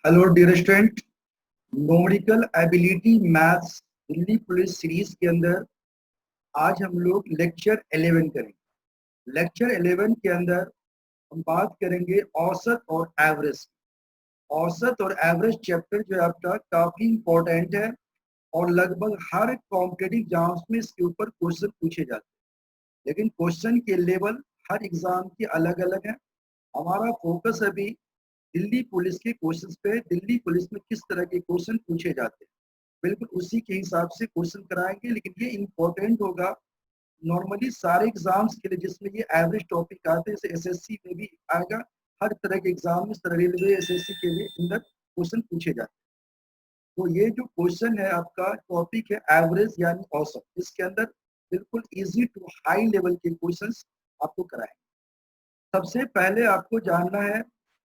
Hello dear student. Numerical ability maths Delhi police series के अंदर आज हम लोग लेक्चर 11 करेंगे। लेक्चर 11 के अंदर हम बात करेंगे औसत और एवरेज। औसत और एवरेज चैप्टर जो है आपका काफी इंपॉर्टेंट है और लगभग हर कॉम्पिटिटिव एग्जाम्स में इसके ऊपर क्वेश्चन पूछे जाते हैं, लेकिन क्वेश्चन के लेवल हर एग्जाम के अलग अलग है। हमारा फोकस अभी दिल्ली पुलिस के क्वेश्चंस पे, दिल्ली पुलिस में किस तरह के क्वेश्चन पूछे जाते हैं, बिल्कुल उसी के हिसाब से क्वेश्चन कराएंगे। लेकिन ये इंपॉर्टेंट होगा नॉर्मली सारे एग्जाम्स के लिए जिसमें ये एवरेज टॉपिक आते हैं, जैसे एसएससी में भी आएगा। हर तरह के एग्जाम में, रेलवे एसएससी के लिए अंदर क्वेश्चन पूछे जाते हैं। तो ये जो क्वेश्चन है आपका टॉपिक है एवरेज यानी औसत। इसके अंदर बिल्कुल इजी टू हाई लेवल के क्वेश्चंस आपको कराएंगे। सबसे पहले आपको जानना है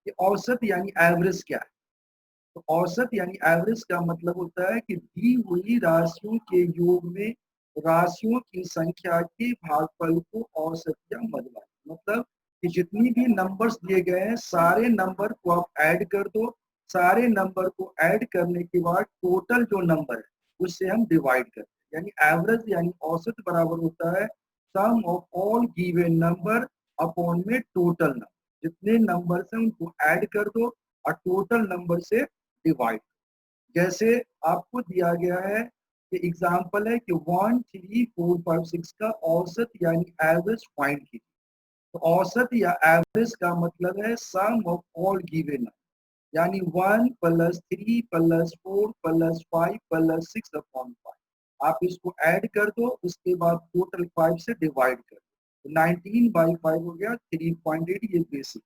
कि औसत यानी एवरेज क्या है। तो औसत यानी एवरेज का मतलब होता है कि दी हुई राशियों के योग में राशियों की संख्या के भागफल को औसत या मध्यमान, मतलब कि जितनी भी नंबर्स दिए गए हैं सारे नंबर को आप ऐड कर दो। सारे नंबर को ऐड करने के बाद टोटल जो नंबर है उससे हम डिवाइड करते हैं। यानी एवरेज यानी औसत बराबर होता है sum of all given number upon में टोटल नंबर। जितने नंबर हैं उनको ऐड कर दो और टोटल नंबर से डिवाइड। जैसे आपको दिया गया है कि एग्जांपल है कि 1 3 4 5 6 का औसत यानी एवरेज फाइंड कीजिए। तो औसत या एवरेज का मतलब है सम ऑफ ऑल गिवन, यानी 1 plus 3 plus 4 plus 5 plus 6 upon 5। आप इसको ऐड कर दो, उसके बाद टोटल 5 से डिवाइड कर दो, तो 19/5 हो गया 3.8। ये बेसिक।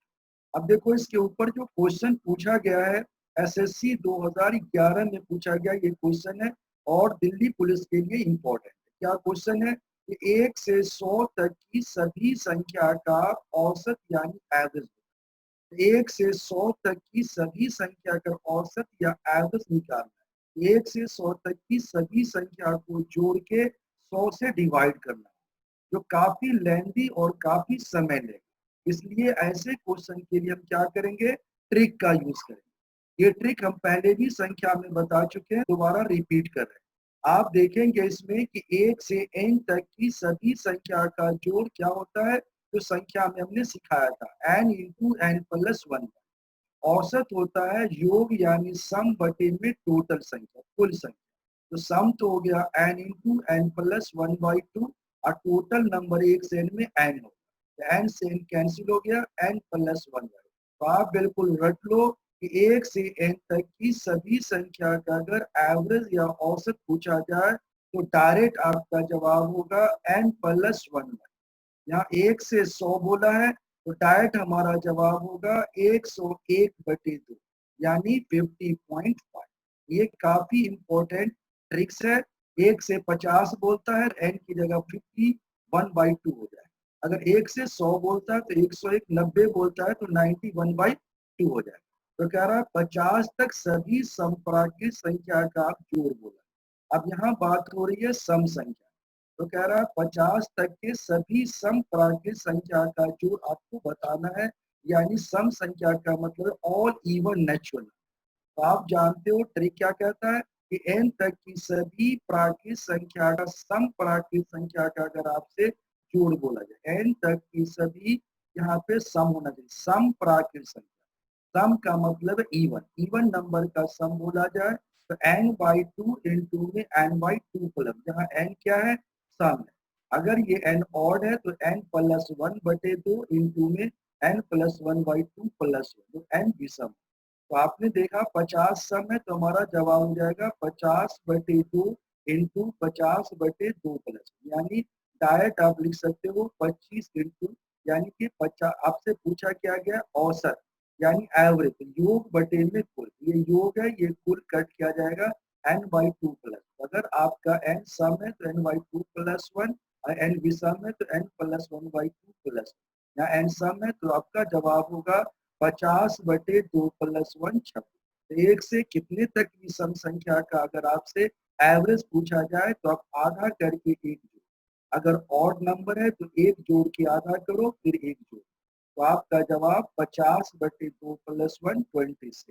अब देखो इसके ऊपर जो क्वेश्चन पूछा गया है एसएससी 2011 में पूछा गया ये क्वेश्चन है और दिल्ली पुलिस के लिए इम्पोर्टेंट है। क्या क्वेश्चन है कि 1 से 100 तक की सभी संख्या का औसत यानी एवरेज। 1 से 100 तक की सभी संख्या का औसत या एवरेज निकालना है। 1 से 100 तक की सभी संख्या को जोड़ के 100 से डिवाइड करना है, जो काफी लेंथी और काफी समय लेगा। इसलिए ऐसे क्वेश्चन के लिए हम क्या करेंगे, ट्रिक का यूज करेंगे। ये ट्रिक हम पहले भी संख्या में बता चुके हैं, दोबारा रिपीट कर रहे हैं। आप देखेंगे इसमें कि 1 से n तक की सभी संख्या का जोड़ क्या होता है, जो संख्या में हमने सिखाया था n इंटू एन प्लस 1। औसत होता है योग यानी सम बटे में टोटल संख्या, कुल संख्या। तो सम तो हो गया n इंटू एन प्लस 1/2 और टोटल नंबर 1 से n में n हो, तो n से n कैंसिल हो गया, n प्लस 1। तो आप बिल्कुल रट लो कि 1 से n तक की सभी संख्या का अगर एवरेज या औसत पूछा जाए तो डायरेक्ट आपका जवाब होगा n प्लस 1। यहाँ 1 से 100 बोला है तो डायरेक्ट हमारा जवाब होगा 101/2 यानी 50.5। ये काफी इंपॉर्टेंट ट्रिक्स है। 1 से 50 बोलता है एन की जगह 51/2 हो जाए। अगर 1 से 100 बोलता है तो 101, 90 बोलता है तो 91/2 हो जाए। तो कह रहा है 50 तक सभी समप्राकृत संख्या का आप जोड़ बोला। अब यहाँ बात हो रही है सम संख्या। तो कह रहा है 50 तक के सभी समप्राकृत संख्या का जोड़ आपको बताना है, यानी सम संख्या का मतलब ऑल इवन नेचुरल। तो आप जानते हो ट्रिक क्या कहता है कि n तक की सभी प्राकृत संख्या का सम प्राकृत संख्या का अगर आपसे जोड़ बोला जाए, n तक की सभी, यहाँ पे सम होना चाहिए, सम प्राकृत संख्या। सम का मतलब इवन, इवन नंबर का सम बोला जाए तो n/2 इंटू में n/2 प्लस, जहाँ n क्या है, सम है। अगर ये n ऑड है तो n प्लस 1/2 इंटू में n प्लस 1/2 प्लस 1, तो n विषम। तो आपने देखा 50 सम है तो हमारा जवाब हो जाएगा 50/2 इंटू 50/2 प्लस, यानी डायरेक्ट आप लिख सकते हो 25 इंटू, यानी कि 50। आपसे पूछा क्या गया, औसत यानी एवरेज, योग बटे में कुल। ये योग है, ये कुल कट किया जाएगा n/2 प्लस। अगर आपका n सम है तो n/2 प्लस 1 और n विषम है तो n प्लस 1/2 प्लस। यहाँ n सम है तो आपका जवाब होगा 50/2 प्लस 1 26। एक से कितने तक की सम संख्या का अगर आपसे एवरेज पूछा जाए तो आप आधा करके एक जोड़, अगर ऑड नंबर है तो एक जोड़ के आधा करो फिर एक जोड़, तो आपका जवाब 50/2 प्लस 1 26।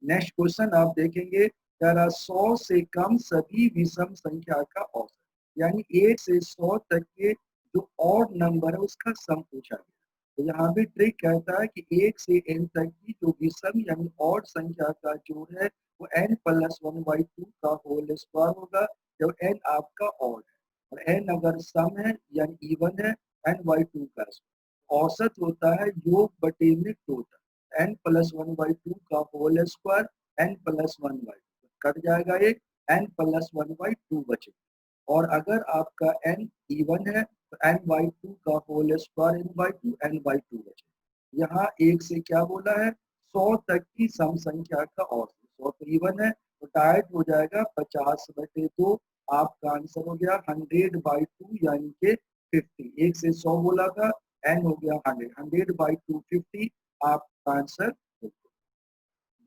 नेक्स्ट क्वेश्चन आप देखेंगे, जरा 100 से कम सभी विषम संख्या का औसत, यानी 1 से 100 तक के जो ऑड नंबर है उसका सम पूछा गया। तो यहाँ भी ट्रिक कहता है कि 1 से n तक की जो विषम यानी ऑड संख्या का जोड़ है वो n प्लस 1/2 का होल स्क्वायर होगा, जब n आपका ऑड है, और n अगर सम है यानी इवन है n/2 का स्क्वायर। औसत होता है योग बटे में टोटल, n प्लस 1/2 का whole square n plus 1/2 cut जाएगा, एक n प्लस 1/2 बचे। और अगर आपका n इवन है तो n/2 का होल स्क्वायर n/2 n/2 बचे। यहाँ एक से क्या बोला है, 100 तक की सम संख्या का औसत, 100 तो इवन है तो डायरेक्ट हो जाएगा 50/2, आपका आंसर हो गया 100/2 यानी के 50। 1 से 100 बोला था, n हो गया 100, 100/2 50, आपका आंसर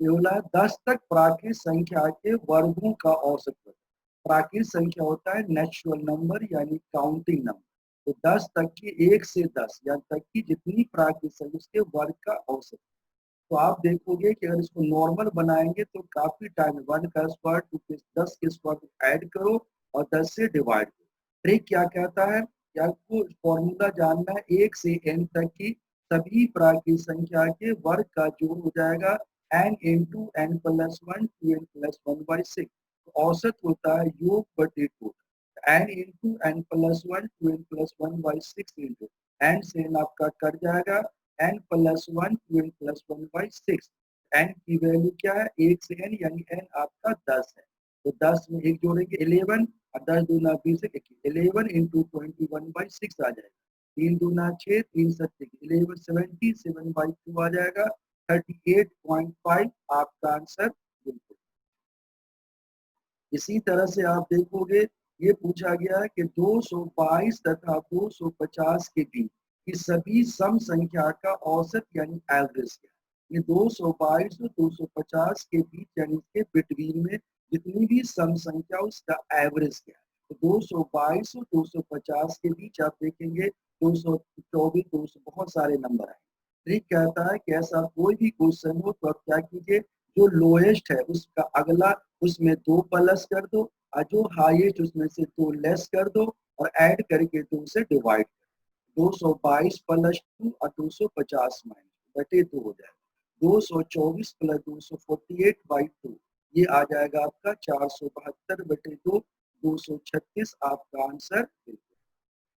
बोला 10 तक प्राकृत संख्या के वर्गों का औसत बताओ। प्राकृत संख्या होता है नेचुरल नंबर यानी काउंटिंग नंबर। तो 10 तक की 1 से 10 यहाँ तक की जितनी प्राकृत संख्या उसके वर्ग का औसत। तो आप देखोगे कि अगर इसको नॉर्मल बनाएंगे तो काफी टाइम, 1 का स्क्वायर 2 के 10 के स्क्वायर को ऐड करो और 10 से डिवाइड करो। ट्रिक क्या कहता है कि आपको फॉर्मूला जानना है, 1 से n तक की सभी प्राकृत संख्या के वर्ग का जोड़ हो जाएगा n into n plus 1 2n plus 1/6। औसत होता है योग बटे total, n into n plus 1 2n plus 1/6 into n से n आपका कट जाएगा, n plus 1 2n plus 1/6। n की वैल्यू क्या है, 1 से n यानी n आपका 10 है। तो 10 में एक जोड़ेंगे 11 और 10 दूना 20 21, 11 इंटू 21/6 आ जाएगा। 3 दूना 6 3 7 11 77/2 आ जाएगा, 38.5 आपका आंसर बिल्कुल। इसी तरह से आप देखोगे ये पूछा गया है कि 222 तथा 250 के बीच की सभी सम संख्या का औसत यानी एवरेज क्या है। ये 222 और 250 के बीच यानी इसके बिटवीन में जितनी भी सम संख्या उसका एवरेज क्या है। तो 222 और 250 के बीच आप देखेंगे 224 200 बहुत सारे नंबर आए। ट्रिक कहता है कि ऐसा कोई भी क्वेश्चन हो तो आप क्या कीजिए, जो लोएस्ट है उसका अगला उसमें 2 प्लस कर दो और जो हाईएस्ट उसमें से 2 लेस कर दो और ऐड करके 2 से डिवाइड कर दो। 222 प्लस 2 और 250 माइनस बटे 2 हो जाएगा। 224 प्लस 248/2 ये आ जाएगा आपका 472/2, 236 आपका आंसर बिल्कुल।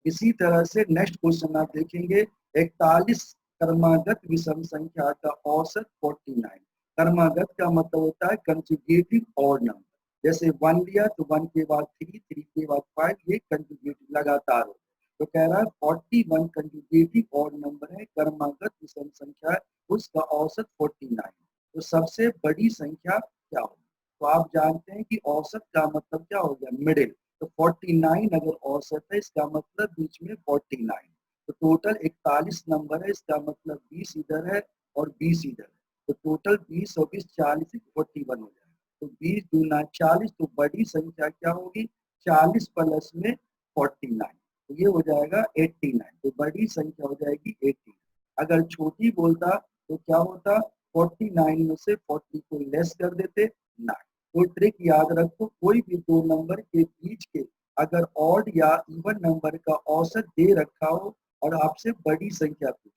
इसी तरह से नेक्स्ट क्वेश्चन आप देखेंगे, 41 क्रमागत विषम संख्या का औसत 49। क्रमागत का मतलब होता है कंजुगेटिव ऑड नंबर। जैसे 1 लिया तो 1 के बाद 3 3 के बाद 5, ये कंजुगेटिव लगातार हो। तो कह रहा है 41 कंजुगेटिव ऑड नंबर है, क्रमागत विषम संख्या है, उसका औसत 49। तो सबसे बड़ी संख्या क्या होगी। तो आप जानते हैं कि औसत का मतलब क्या हो गया, मिडिल। तो 49 अगर औसत है इसका मतलब बीच में 49। तो टोटल 41 नंबर है, इसका मतलब 20 इधर है और 20 इधर है। तो टोटल 20 और 20 40 41 हो जाएगा। तो 20 दूना 40, तो बड़ी संख्या क्या होगी, 40 प्लस में 49, तो ये हो जाएगा 89। तो बड़ी संख्या हो जाएगी 80। अगर छोटी बोलता तो क्या होता, 49 में से 40 को लेस कर देते ना। तो ट्रिक याद रखो, कोई भी दो नंबर के बीच के अगर ऑड या इवन नंबर का औसत दे रखा हो और आपसे बड़ी संख्या पूछे,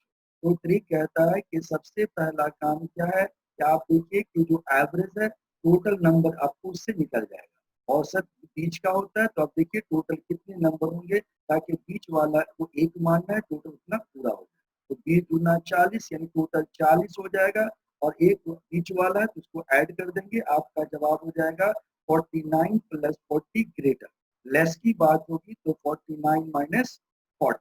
तो ट्रिक कहता है कि सबसे पहला काम क्या है कि आप देखिए कि जो एवरेज है टोटल नंबर आपको उससे निकल जाएगा। औसत बीच का होता है तो आप देखिए टोटल कितने नंबर होंगे, ताकि बीच वाला को एक मानना है, टोटल उतना पूरा हो जाए। तो 20 दूना 40 यानी टोटल 40 हो जाएगा, और एक बीच वाला है तो उसको ऐड कर देंगे, आपका जवाब हो जाएगा 49 प्लस 40 ग्रेटर। लेस की बात होगी तो 49 माइनस 40।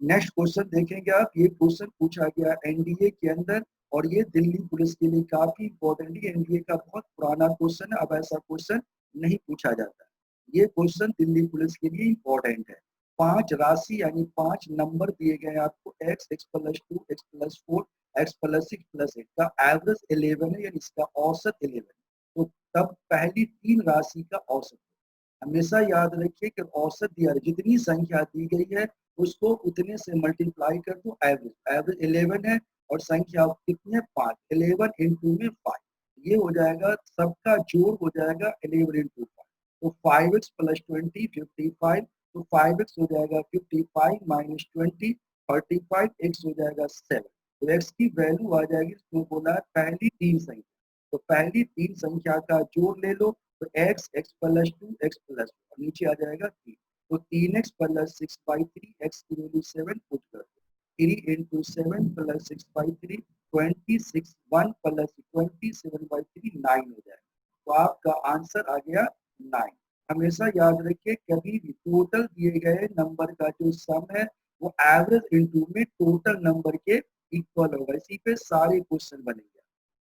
नेक्स्ट क्वेश्चन देखेंगे आप, ये क्वेश्चन पूछा गया एनडीए के अंदर, और ये दिल्ली पुलिस के लिए काफी इंपॉर्टेंट है। एनडीए का बहुत पुराना क्वेश्चन है, अब ऐसा क्वेश्चन नहीं पूछा जाता। ये क्वेश्चन दिल्ली पुलिस के लिए इंपॉर्टेंट है। 5 राशि यानी 5 नंबर दिए गए आपको, x x plus 2 x plus 4 x plus 6 plus 8 का एवरेज 11 है, यानी इसका औसत 11। तो तब पहली 3 राशि का औसत। हमेशा याद रखिए कि औसत दिया जितनी संख्या दी गई है उसको उतने से मल्टीप्लाई कर दो एवरेज। एवरेज 11 है और संख्या कितनी है 5, 11 इंटू में 5, ये हो जाएगा, सबका जोड़ हो जाएगा 11 into 5, तो 5x plus 20 55, तो 5x हो जाएगा 55 minus 20 35, x हो जाएगा 7। तो x की वैल्यू आ जाएगी, इसमें बोला है पहली तीन संख्या, तो पहली तीन संख्या का जोड़ ले लो, तो x x plus 2 x plus, नीचे आ जाएगा 3, तो 3x प्लस 6/3, x की वैल्यू 7 पुट कर दो, 3 into 7 plus 6/3 26, 1 प्लस 27/3 9 हो जाएगा, तो आपका आंसर आ गया 9। हमेशा याद रखिए, कभी भी टोटल दिए गए नंबर का जो सम है वो एवरेज इनटू में टोटल नंबर के इक्वल होगा। इसी पे सारे क्वेश्चन बनेंगे।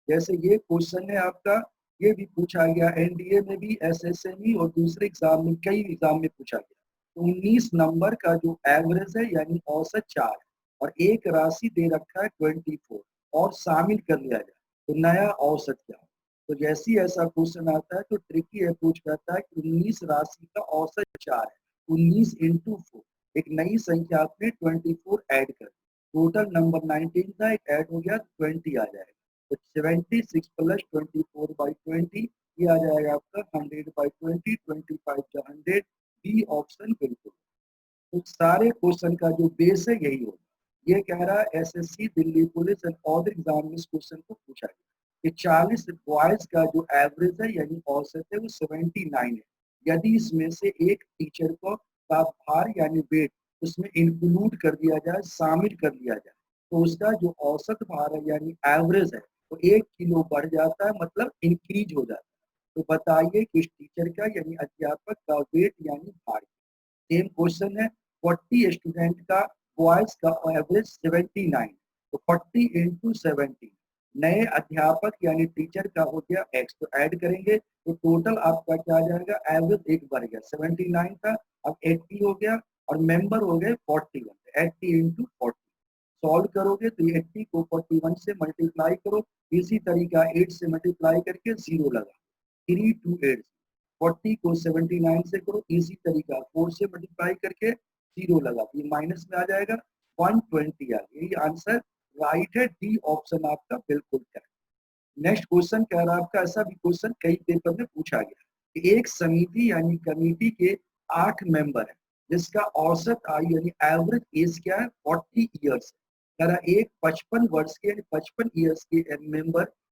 जैसे ये क्वेश्चन है आपका, ये भी पूछा गया एनडीए में भी, एसएसएमई और दूसरे एग्जाम में, कई एग्जाम में पूछा गया। तो 19 नंबर का जो एवरेज है यानी औसत 4 है और एक राशि दे रखा है 24 और शामिल कर लिया जाए तो नया औसत क्या है। तो जैसे ही ऐसा क्वेश्चन आता है तो ट्रिकी अप्रोच कहता है कि 19 राशि का औसत 4 है, 19 into 4, एक नई संख्या आपने 24 ऐड कर, टोटल नंबर 19 था, एक ऐड हो गया 20 आ जाएगा, तो 76 प्लस 24/20, ये आ जाएगा आपका 100/20, 25 का 100, बी ऑप्शन बिल्कुल। तो सारे क्वेश्चन का जो बेस है यही होगा। ये कह रहा है SSC, Delhi police and other exam में इस क्वेश्चन को पूछा गया कि 40 बॉयज का जो एवरेज है यानी औसत है वो 79 है। यदि इसमें से एक टीचर को का भार यानी वेट उसमें इंक्लूड कर दिया जाए, शामिल कर लिया जाए, तो उसका जो औसत भार है यानी एवरेज है वो 1 किलो बढ़ जाता है, मतलब इंक्रीज हो जाता है। तो बताइए कि इस टीचर का यानी अध्यापक का वेट यानी भार। सेम क्वेश्चन है, 40 स्टूडेंट का बॉयज का एवरेज 79, तो 40 into 70, नए अध्यापक यानी टीचर का हो गया x, तो ऐड करेंगे तो टोटल आपका क्या आ जाएगा, एवरेज एक बढ़ गया, 79 था अब 80 हो गया और मेंबर हो गए 41, 80 into 40। सॉल्व करोगे तो 80 को 41 से मल्टीप्लाई करो, इसी तरीका 8 से मल्टीप्लाई करके 0 लगा, 328। 40 को 79 से करो, इसी तरीका 4 से मल्टीप्लाई करके 0 लगा, ये माइनस में आ जाएगा, 120 आ गया। ये आंसर राइट है, डी ऑप्शन आपका बिल्कुल करेक्ट। नेक्स्ट क्वेश्चन कह रहा है आपका, ऐसा भी क्वेश्चन कई पेपर में पूछा गया कि एक समिति यानी कमेटी के 8 मेंबर है जिसका औसत आयु यानी एवरेज एज क्या है, 40 ईयर्स। कह रहा एक 55 वर्ष के यानी 55 ईयर्स के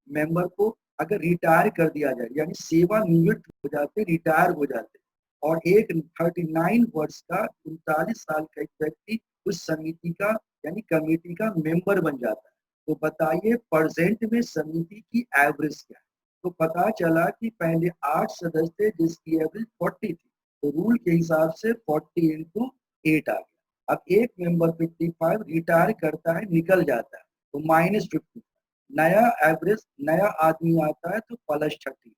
मेंबर को अगर रिटायर कर दिया जाए यानी सेवानिवृत्त हो जाते, रिटायर हो जाते, और एक 39 वर्ष का 39 साल का एक व्यक्ति उस समिति का यानी कमेटी का मेंबर बन जाता है, तो बताइए प्रेजेंट में समिति की एवरेज क्या है। तो पता चला कि पहले 8 सदस्य थे जिसकी एवरेज 40 थी, तो रूल के हिसाब से 40 into 8 आ गया। अब एक मेंबर 55 रिटायर करता है, निकल जाता है, तो -50, नया एवरेज नया आदमी आता है तो +30,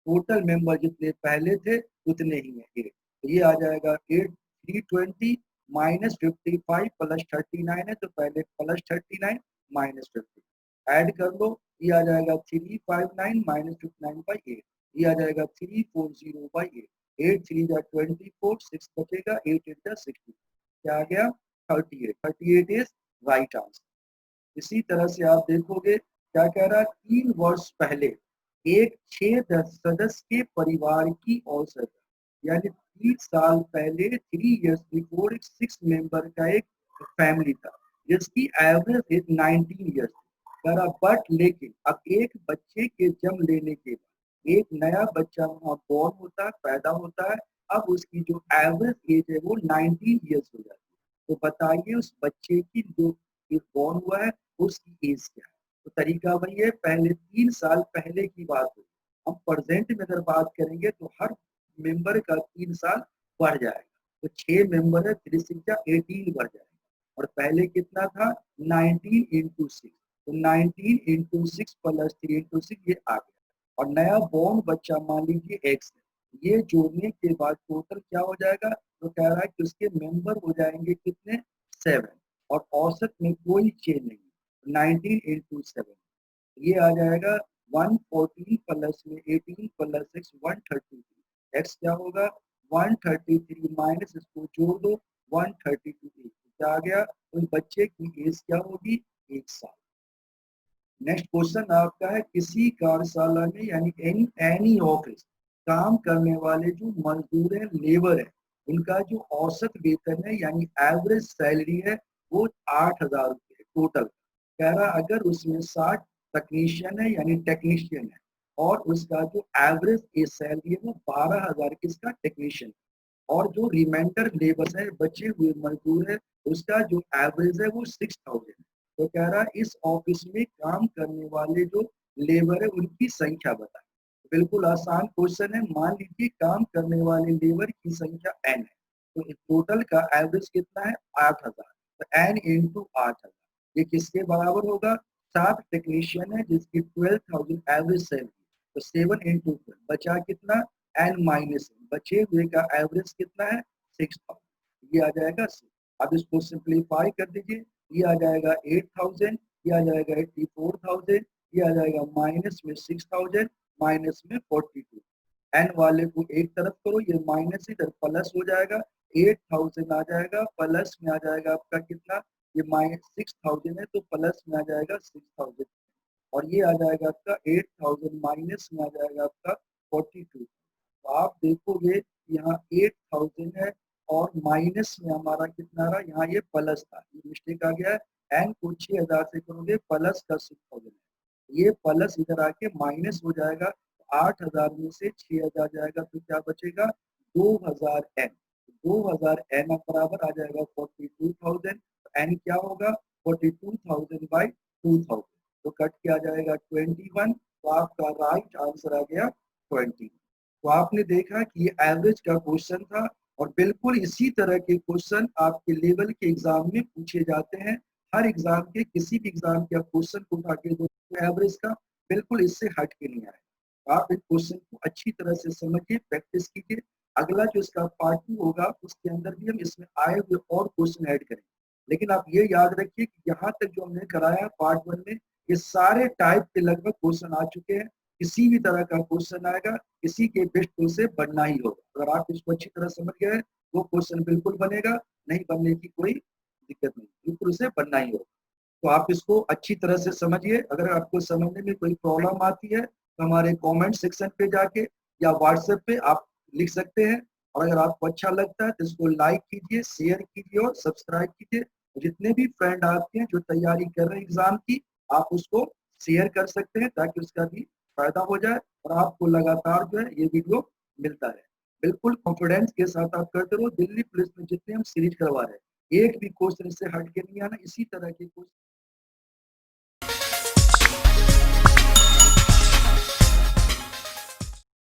टोटल मेंबर जितने पहले थे उतने ही है 8, तो ये आ जाएगा 8, 320 -55 +39 है, तो पहले +39 -50 ऐड कर लो, ये आ जाएगा 359 -59/8, ये आ जाएगा 340/8, 8 3 जा 24, 6 बचेगा, 8 8 जा 60, क्या आ गया 38, 38 इज राइट आंसर। इसी तरह से आप देखोगे क्या कह रहा है, 3 वर्ष पहले एक 6 सदस्य के परिवार की औसत यानी 30 साल पहले 3 years बिफोर एक 6 मेंबर का एक फैमिली था जिसकी एवरेज एज 19 ईयर्स कह रहा, बट लेकिन अब एक बच्चे के जन्म लेने के बाद एक नया बच्चा वहां बॉर्न होता है, पैदा होता है, अब उसकी जो एवरेज एज है वो 19 ईयर्स हो जाती है। तो बताइए उस बच्चे की जो बॉर्न हुआ है उसकी एज क्या है। तो तरीका वही है, पहले 3 साल पहले की बात हो, हम प्रेजेंट में अगर बात करेंगे तो हर मेंबर का 3 साल बढ़ जाएगा, तो 6 मेंबर है, 3 6 18 बढ़ जाएगा, और पहले कितना था 19 into 6, तो 19 into 6 + 3 into 6 ये आ गया, और नया बॉर्न बच्चा मान लीजिए एक्स है, ये जोड़ने के बाद टोटल क्या हो जाएगा, तो कह रहा है कि उसके मेंबर हो जाएंगे कितने 7, और औसत में कोई चेंज नहीं, 19 into 7, ये आ जाएगा 114 प्लस में 18 प्लस 6 133, एक्स क्या होगा 133 माइनस इसको जोड़ दो 132, क्या आ गया, उस बच्चे की एज क्या होगी 1 साल। नेक्स्ट क्वेश्चन आपका है, किसी कार्यशाला में यानी इन एनी ऑफिस काम करने वाले जो मजदूर है, लेबर है, उनका जो औसत वेतन है यानी एवरेज सैलरी है वो 8,000 रुपये टोटल। कह रहा अगर उसमें 60 टेक्नीशियन है यानी टेक्नीशियन है और उसका जो एवरेज ए सैलरी है वो 12,000 किसका टेक्नीशियन, और जो रिमाइंडर लेबर है बचे हुए मजदूर है उसका जो एवरेज है वो 6,000 है। तो कह रहा है इस ऑफिस में काम करने वाले जो लेबर है उनकी संख्या बताएं। बिल्कुल आसान क्वेश्चन है। मान लीजिए काम करने वाले लेबर की संख्या n है, तो टोटल का एवरेज कितना है 8,000, तो n इंटू 8,000 ये किसके बराबर होगा, 7 टेक्नीशियन है जिसकी 12,000 एवरेज सैलरी, तो 7 इंटू 12 बचा कितना n माइनस, बचे हुए का एवरेज कितना है 6,000, ये आ जाएगा 6। अब इसको सिंप्लीफाई कर दीजिए, ये आ जाएगा 8,000, ये आ जाएगा 84,000, ये आ जाएगा माइनस में 6,000, माइनस में 42। एन वाले को एक तरफ करो, ये माइनस इधर प्लस हो जाएगा, 8,000 आ जाएगा, प्लस में आ जाएगा आपका कितना, ये माइनस 6,000 है तो प्लस में आ जाएगा 6,000, और ये आ जाएगा आपका 8,000 माइनस में आ जाएगा आपका 42। तो आप देखोगे यहाँ 8,000 है और माइनस में हमारा कितना रहा, यहाँ ये प्लस था, ये मिस्टेक आ गया है। एन को 6,000 से करोगे प्लस का 6,000 है, ये प्लस इधर आके माइनस हो जाएगा, 8,000 में से 6,000 जाएगा तो क्या बचेगा 2,000 एन। 2,000 एन बराबर आ जाएगा 42,000। एन क्या होगा 42,000 बाई 2,000, तो कट के आ जाएगा 21, तो आपका राइट आंसर आ गया 20। तो आपने देखा कि ये एवरेज का क्वेश्चन था, और बिल्कुल इसी तरह के क्वेश्चन आपके लेवल के एग्जाम में पूछे जाते हैं। हर एग्जाम के किसी भी एग्जाम के आप क्वेश्चन को उठा के दो एवरेज का, बिल्कुल इससे हट के नहीं आए। तो आप इस क्वेश्चन को अच्छी तरह से समझिए, प्रैक्टिस कीजिए। अगला जो इसका पार्ट 2 होगा उसके अंदर भी हम इसमें आए हुए और क्वेश्चन ऐड करेंगे। लेकिन आप ये याद रखिए कि यहाँ तक जो हमने कराया पार्ट 1 में, ये सारे टाइप के लगभग क्वेश्चन आ चुके हैं। किसी भी तरह का क्वेश्चन आएगा, इसी के बेस्ट टू से बनना ही होगा। अगर आप इसको अच्छी तरह समझ गए वो क्वेश्चन बिल्कुल बनेगा, नहीं बनने की कोई दिक्कत नहीं, बिल्कुल उसे बनना ही होगा। तो आप इसको अच्छी तरह से समझिए। अगर आपको समझने में कोई प्रॉब्लम आती है तो हमारे कमेंट सेक्शन पे जाके या व्हाट्सएप पे आप लिख सकते हैं। और अगर आपको अच्छा लगता है तो इसको लाइक कीजिए, शेयर कीजिए और सब्सक्राइब कीजिए। जितने भी फ्रेंड आपके हैं जो तैयारी कर रहे हैं एग्जाम की, आप उसको शेयर कर सकते हैं ताकि उसका भी फायदा हो जाए और आपको लगातार जो है ये वीडियो मिलता है। बिल्कुल कॉन्फिडेंस के साथ आप करते रहो। दिल्ली पुलिस में जितने हम सीरीज करवा रहे हैं, एक भी क्वेश्चन इससे हट के नहीं आना, इसी तरह के क्वेश्चन